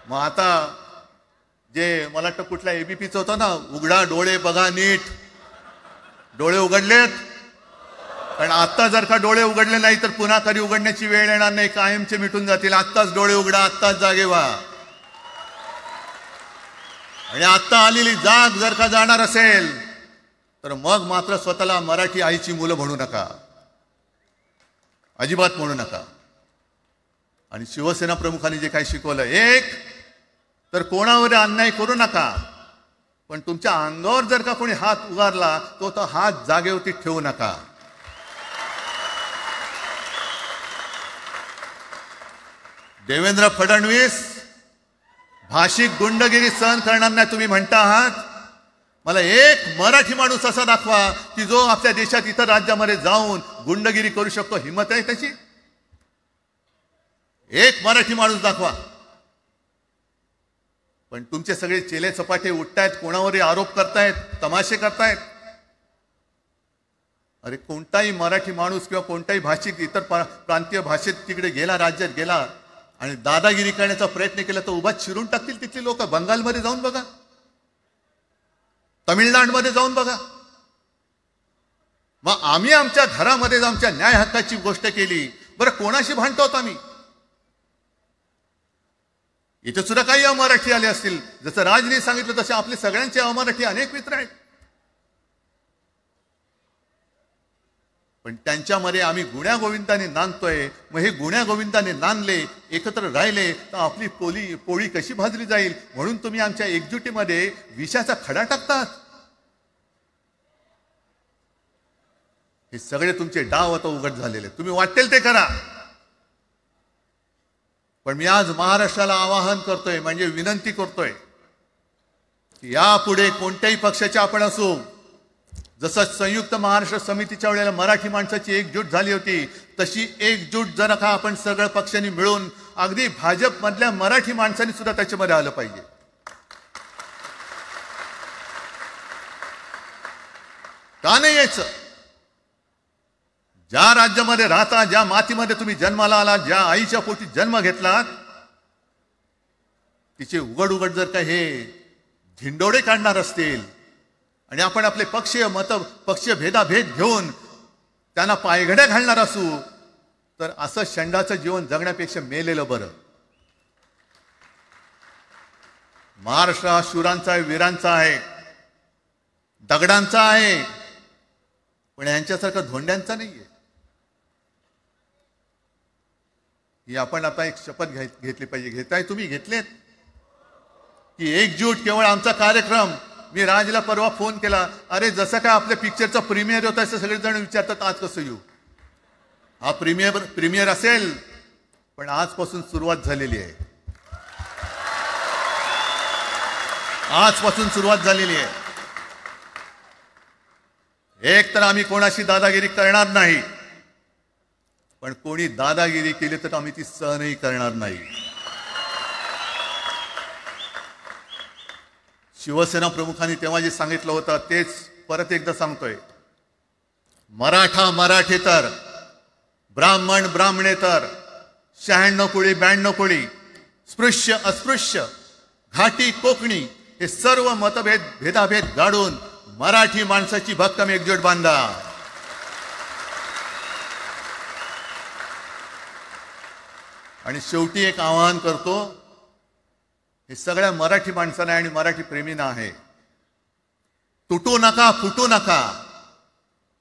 B: मग आता जे मला वाटतं कुठल्या एबीपीचं होतं ना, उघडा डोळे बघा नीट. डोळे उघडलेत, पण आता जर का डोळे उघडले नाही तर पुन्हा कधी उघडण्याची वेळ येणार नाही, कायमचे मिटून जातील. आत्ताच डोळे उघडा, आत्ताच जागे व्हा. आणि आत्ता आलेली जाग जर का जाणार असेल तर मग मात्र स्वतःला मराठी आईची मुलं म्हणू नका, अजिबात म्हणू नका. आणि शिवसेना प्रमुखांनी जे काही शिकवलं, एक तर कोणावर अन्याय करू नका, पण तुमच्या अंगावर जर का कोणी हात उगारला तो हात जागेवरती ठेवू नका. देवेंद्र फडणवीस भाषिक गुंडगिरी सहन करणार नाही तुम्ही म्हणता आहात. मला एक मराठी माणूस असा दाखवा की जो आपल्या देशात इतर राज्यामध्ये जाऊन गुंडगिरी करू शकतो. हिंमत आहे त्याची? एक मराठी माणूस दाखवा. पण तुमचे सगळे चेले चपाटे उठतायत, कोणावरही आरोप करतायत, तमाशे करतायत. अरे कोणताही मराठी माणूस किंवा कोणताही भाषिक इतर प्रांतीय भाषेत तिकडे गेला, राज्यात गेला आणि दादागिरी करण्याचा प्रयत्न केला तर उभा चिरून टाकतील तिथली लोक. बंगालमध्ये जाऊन बघा, तमिळनाडूमध्ये जाऊन बघा. मग आम्ही आमच्या घरामध्ये आमच्या न्याय हक्काची गोष्ट केली, बरं कोणाशी भांडतो आम्ही? इथे सुद्धा काही अमराठी आले असतील, जसं राजने सांगितलं तसे आपले सगळ्यांचे अमराठी अनेक मित्र आहेत. पण त्यांच्यामध्ये आम्ही गुण्यागोविंदाने नांदतोय. मग हे गुण्यागोविंदाने नांदले, एकत्र राहिले तर आपली पोळी कशी भाजली जाईल? म्हणून तुम्ही आमच्या एकजुटीमध्ये विषाचा खडा टाकतात. हे सगळे तुमचे डाव आता उघड झालेले. तुम्ही वाटेल ते करा. पण मी आज महाराष्ट्राला आवाहन करतोय, म्हणजे विनंती करतोय की यापुढे कोणत्याही पक्षाचे आपण असो, जसं संयुक्त महाराष्ट्र समितीच्या वेळेला मराठी माणसाची एकजूट झाली होती, तशी एकजूट जर का आपण सगळ्या पक्षांनी मिळून, अगदी भाजपमधल्या मराठी माणसांनी सुद्धा त्याच्यामध्ये आलं पाहिजे. का नाही यायचं? ज्या राज्यामध्ये राहता, ज्या मातीमध्ये तुम्ही जन्माला आलात, ज्या आईच्या पोटी जन्म घेतलात, तिचे उघड उघड जर का हे धिंडोडे काढणार असतील आणि आपण आपले पक्षीय भेदाभेद घेऊन त्यांना पायघड्या घालणार असू, तर असं षंडाचं जीवन जगण्यापेक्षा मेलेलं बरं. महाराष्ट्र हा शूरांचा आहे, वीरांचा आहे, दगडांचा आहे, पण यांच्यासारखा धोंड्यांचा नाहीये. ही आपण आता एक शपथ घेतली पाहिजे. घेताय तुम्ही? घेतलेत की एकजूट केवळ आमचा कार्यक्रम. मी राजला परवा फोन केला, अरे जसं काय आपल्या पिक्चरचा प्रीमियर होता असं सगळेजण विचारतात आज कसं येऊ. हा प्रीमियर असेल, पण आजपासून सुरुवात झालेली आहे. आजपासून सुरुवात झालेली आहे. एक तर आम्ही कोणाशी दादागिरी करणार नाही, पण कोणी दादागिरी केली तर आम्ही ती सहनही करणार नाही. शिवसेना प्रमुखांनी तेव्हा जे सांगितलं होतं तेच परत एकदा सांगतोय. मराठा मराठेतर, ब्राह्मण ब्राह्मणेतर, 96 कोळी 92 कोळी, स्पृश्य अस्पृश्य, घाटी कोकणी, हे सर्व भेदाभेद गाडून मराठी माणसाची भक्कम एकजूट बांधा. आणि शेवटी एक आवाहन करतो, हे सगळ्या मराठी माणसांना आणि मराठी प्रेमींना आहे, तुटू नका, फुटू नका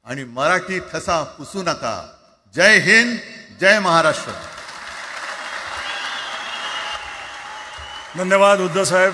B: आणि मराठी ठसा पुसू नका. जय हिंद, जय महाराष्ट्र.
A: धन्यवाद उद्धव साहेब.